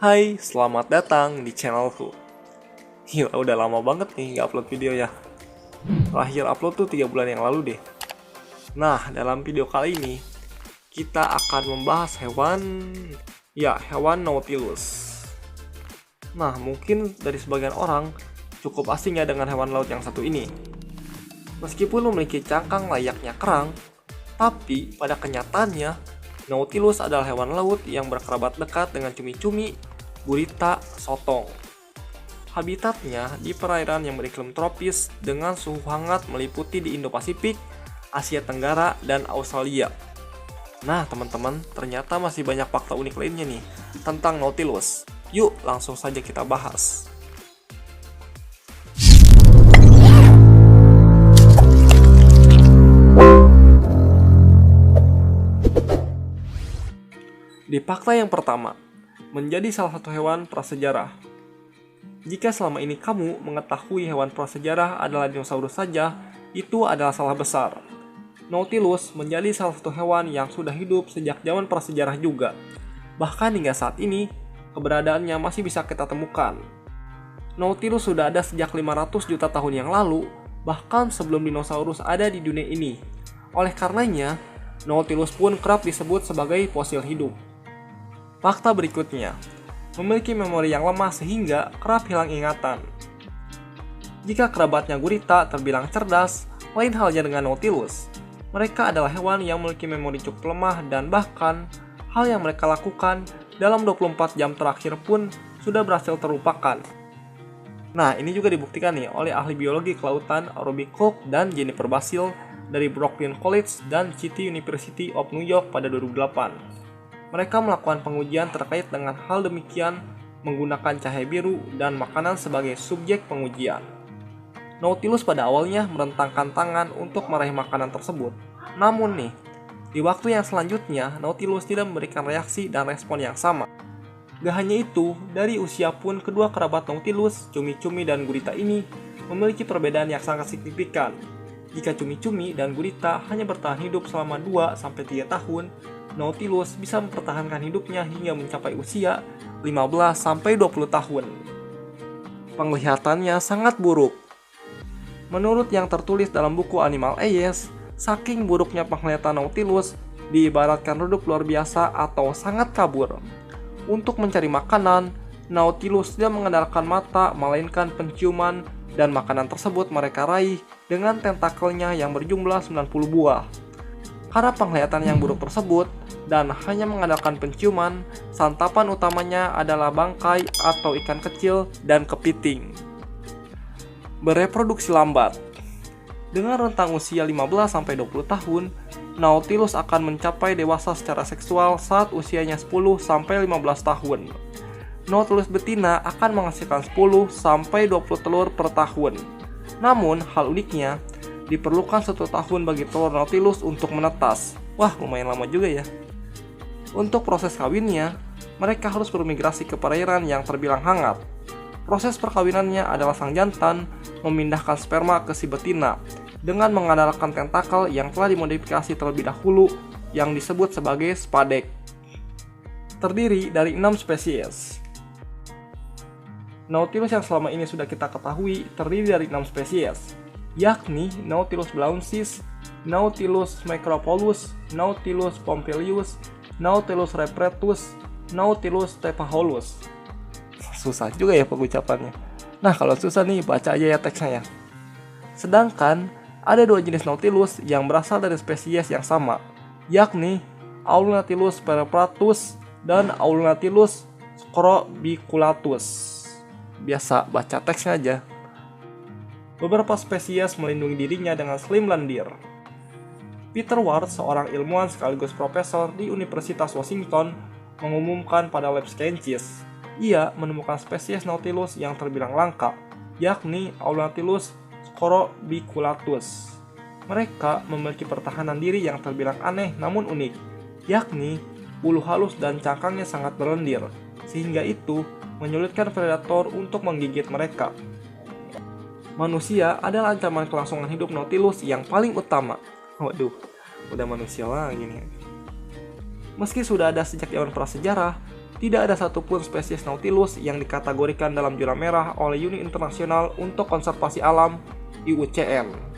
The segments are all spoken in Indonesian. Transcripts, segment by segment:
Hai, selamat datang di channelku. Gila, udah lama banget nih nggak upload video ya. Terakhir upload tuh 3 bulan yang lalu deh. Nah, dalam video kali ini kita akan membahas hewan Nautilus. Nah, mungkin dari sebagian orang cukup asing ya dengan hewan laut yang satu ini. Meskipun memiliki cangkang layaknya kerang, tapi pada kenyataannya Nautilus adalah hewan laut yang berkerabat dekat dengan cumi-cumi, gurita, sotong. Habitatnya di perairan yang beriklim tropis dengan suhu hangat meliputi di Indo-Pasifik, Asia Tenggara, dan Australia. Nah teman-teman, ternyata masih banyak fakta unik lainnya nih tentang Nautilus. Yuk langsung saja kita bahas. Di fakta yang pertama, menjadi salah satu hewan prasejarah. Jika selama ini kamu mengetahui hewan prasejarah adalah dinosaurus saja, itu adalah salah besar. Nautilus menjadi salah satu hewan yang sudah hidup sejak zaman prasejarah juga. Bahkan hingga saat ini, keberadaannya masih bisa kita temukan. Nautilus sudah ada sejak 500 juta tahun yang lalu, bahkan sebelum dinosaurus ada di dunia ini. Oleh karenanya, Nautilus pun kerap disebut sebagai fosil hidup. Fakta berikutnya, memiliki memori yang lemah sehingga kerap hilang ingatan. Jika kerabatnya gurita terbilang cerdas, lain halnya dengan Nautilus. Mereka adalah hewan yang memiliki memori cukup lemah dan bahkan hal yang mereka lakukan dalam 24 jam terakhir pun sudah berhasil terlupakan. Nah, ini juga dibuktikan nih oleh ahli biologi kelautan Robbie Cook dan Jennifer Basil dari Brooklyn College dan City University of New York pada 2008. Mereka melakukan pengujian terkait dengan hal demikian menggunakan cahaya biru dan makanan sebagai subjek pengujian. Nautilus pada awalnya merentangkan tangan untuk meraih makanan tersebut. Namun nih, di waktu yang selanjutnya Nautilus tidak memberikan reaksi dan respon yang sama. Gak hanya itu, dari usia pun kedua kerabat Nautilus, cumi-cumi dan gurita ini memiliki perbedaan yang sangat signifikan. Jika cumi-cumi dan gurita hanya bertahan hidup selama 2-3 tahun, Nautilus bisa mempertahankan hidupnya hingga mencapai usia 15-20 tahun. Penglihatannya sangat buruk. Menurut yang tertulis dalam buku Animal Eyes, saking buruknya penglihatan Nautilus diibaratkan redup luar biasa atau sangat kabur. Untuk mencari makanan, Nautilus tidak mengandalkan mata melainkan penciuman dan makanan tersebut mereka raih dengan tentakelnya yang berjumlah 90 buah. Karena penglihatan yang buruk tersebut dan hanya mengandalkan penciuman, santapan utamanya adalah bangkai atau ikan kecil dan kepiting. Bereproduksi lambat. Dengan rentang usia 15-20 tahun, Nautilus akan mencapai dewasa secara seksual saat usianya 10-15 tahun. Nautilus betina akan menghasilkan 10-20 telur per tahun. Namun, hal uniknya, diperlukan 1 tahun bagi telur Nautilus untuk menetas. Wah, lumayan lama juga ya. Untuk proses kawinnya, mereka harus bermigrasi ke perairan yang terbilang hangat. Proses perkawinannya adalah sang jantan memindahkan sperma ke si betina dengan mengandalkan tentakel yang telah dimodifikasi terlebih dahulu yang disebut sebagai spadek. Terdiri dari 6 spesies. Nautilus yang selama ini sudah kita ketahui terdiri dari 6 spesies, yakni Nautilus blauensis, Nautilus micropolus, Nautilus pompilius, Nautilus repretus, Nautilus tephaholuus. Susah juga ya pengucapannya. Nah, kalau susah nih, baca aja ya teksnya ya. Sedangkan ada 2 jenis Nautilus yang berasal dari spesies yang sama, yakni Aulnatilus perepratus dan Aulnatilus scrobiculatus. Biasa baca teksnya aja. Beberapa spesies melindungi dirinya dengan slim lendir. Peter Ward, seorang ilmuwan sekaligus profesor di Universitas Washington, mengumumkan pada Lab Sciences, ia menemukan spesies Nautilus yang terbilang langka, yakni Aulnatilus scrobiculatus. Mereka memiliki pertahanan diri yang terbilang aneh namun unik, yakni bulu halus dan cangkangnya sangat berlendir, sehingga itu menyulitkan predator untuk menggigit mereka. Manusia adalah ancaman kelangsungan hidup Nautilus yang paling utama. Waduh, udah manusia lagi nih. Meski sudah ada sejak zaman prasejarah, tidak ada satupun spesies Nautilus yang dikategorikan dalam zona merah oleh Uni Internasional untuk Konservasi Alam (IUCN).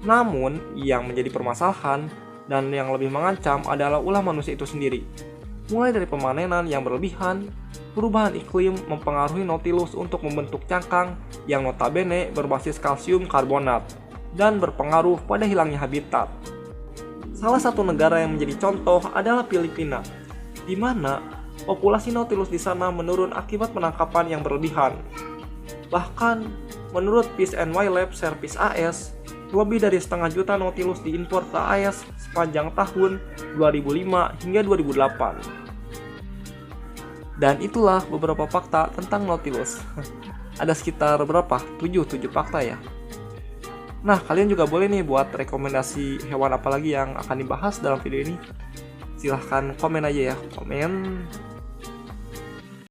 Namun, yang menjadi permasalahan dan yang lebih mengancam adalah ulah manusia itu sendiri. Mulai dari pemanenan yang berlebihan, perubahan iklim mempengaruhi Nautilus untuk membentuk cangkang yang notabene berbasis kalsium karbonat dan berpengaruh pada hilangnya habitat. Salah satu negara yang menjadi contoh adalah Filipina, di mana populasi Nautilus di sana menurun akibat penangkapan yang berlebihan. Bahkan, menurut Fish and Wildlife Service AS, lebih dari setengah juta Nautilus diimpor ke AS sepanjang tahun 2005 hingga 2008. Dan itulah beberapa fakta tentang Nautilus. Ada sekitar berapa? 7 fakta ya. Nah, kalian juga boleh nih buat rekomendasi hewan apa lagi yang akan dibahas dalam video ini. Silahkan komen aja ya, komen